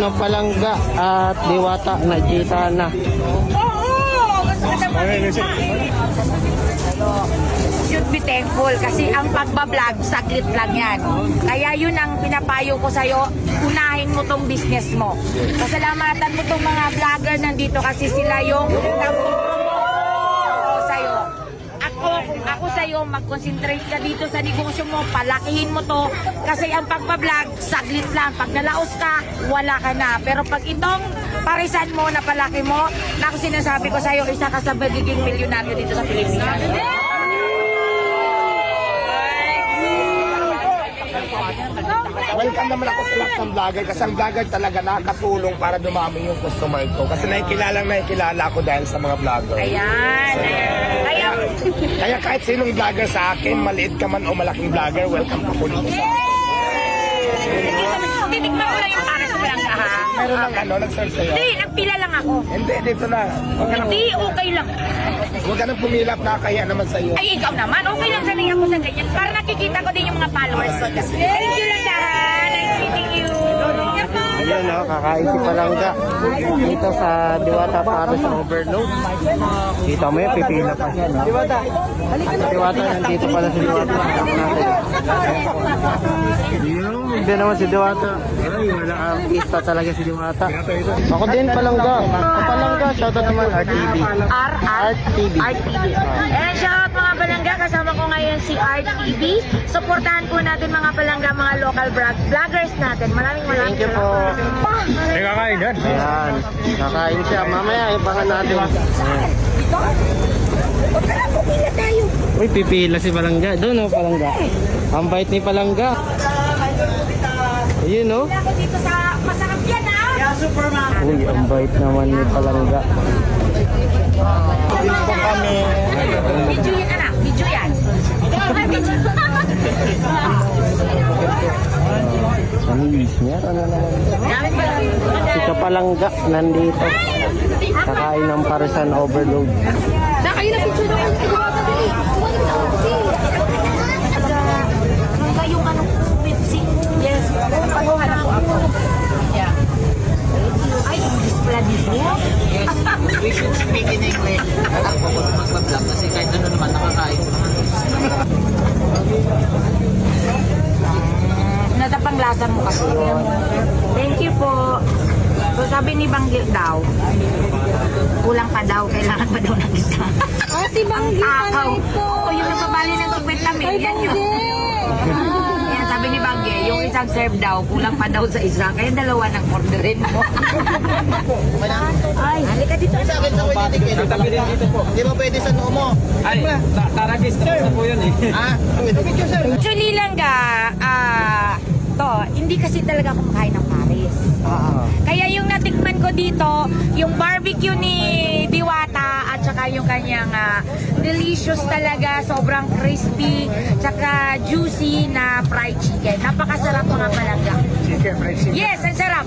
ng palangga at diwata nakita na. Should be thankful kasi ang pagbablog, saglit lang yan. Kaya yun ang pinapayo ko sa'yo, unahin mo tong business mo. Pasalamatan mo tong mga vlogger nandito kasi sila yung nag-promote sa'yo. Ako sa'yo, mag-concentrate ka dito sa negosyo mo, palakihin mo to. Kasi ang pagbablog, saglit lang. Pag nalaos ka, wala ka na. Pero pag itong parisan mo, na palaki mo, na ako sinasabi ko sa'yo, isa ka sa magiging milyonaryo dito sa Pilipinas. Welcome naman ako sa lahat ng vlogger kasi ang vlogger talaga nakakatulong para dumami yung customer ko. Kasi nakikilala ako dahil sa mga vlogger. Ayan. Kaya kahit sinong vlogger sa akin, maliit ka man o malaking vlogger, welcome ka po dito sa akin. Titikman ko lang yung para sa barangga, ha? Meron lang nag-serve sa'yo. Hindi, nagpila lang ako. Hindi, dito na. Hindi, okay lang. Huwag ka nang pumilap, nakakahiya naman sa'yo. Ay, ikaw naman. Okay lang sanay ako sa ganyan. Para nakikita ko din yung mga followers ko. Thank you lang, Dahan. Nice meeting you. Ayan o, kakain si palangga dito sa Diwata Paris Overload. Kita mo yan, pipila pa siya, no? Diwata, nandito pala si Diwata. Hindi naman si Diwata. Ay, wala artista talaga si Diwata. Ako din, palangga. Palangga, shoutout naman, RTV. RTV. And shout mga palangga, kasama ko ngayon si RTV. Supportahan po natin mga palangga, mga local vloggers natin. Maraming Thank you po. Ay, kakain yan. Ayan, kakain siya. Mamaya, ibangan natin. Uy, pipila si palangga. Doon o, palangga. Ang bait ni palangga. Ayun o. ako dito sa masarap yan, ha? Uy, ang bait naman ni palangga. Dito kami. Video yan, anak. Video yan. Ang liis niya. Ano naman? Si Kapalangga nandito. Kakain ng Parisan Overload. Kayo na picture na yung ano, Pepsi. Yes. Pagkuhan ako. Yeah. Ay, English pala dito. We should speak in English. Ako mag-vlog kasi kahit ano naman nakakain. Natapanglasan mo kasi. Thank you po. So sabi ni Banggil daw, kulang pa daw, kailangan pa daw ng isa. Ah, si Banggil pala ito. O yung nababali ng tugwit namin, yan yun. Yan, sabi ni Banggil, yung isang serve daw, kulang pa daw sa isa, kaya dalawa ng orderin mo. Ay, halika dito. Sa akin sa pwede dito. Di ba pwede sa noo mo? Ay, tarakis na po yun eh. Ha? Actually lang to, hindi kasi talaga kumakain ng Paris. Kaya yung natikman ko dito, yung barbecue ni Diwata at saka yung kanyang delicious talaga, sobrang crispy, saka juicy na fried chicken. Napakasarap mga palangga. Chicken, fried chicken. Yes, ang sarap.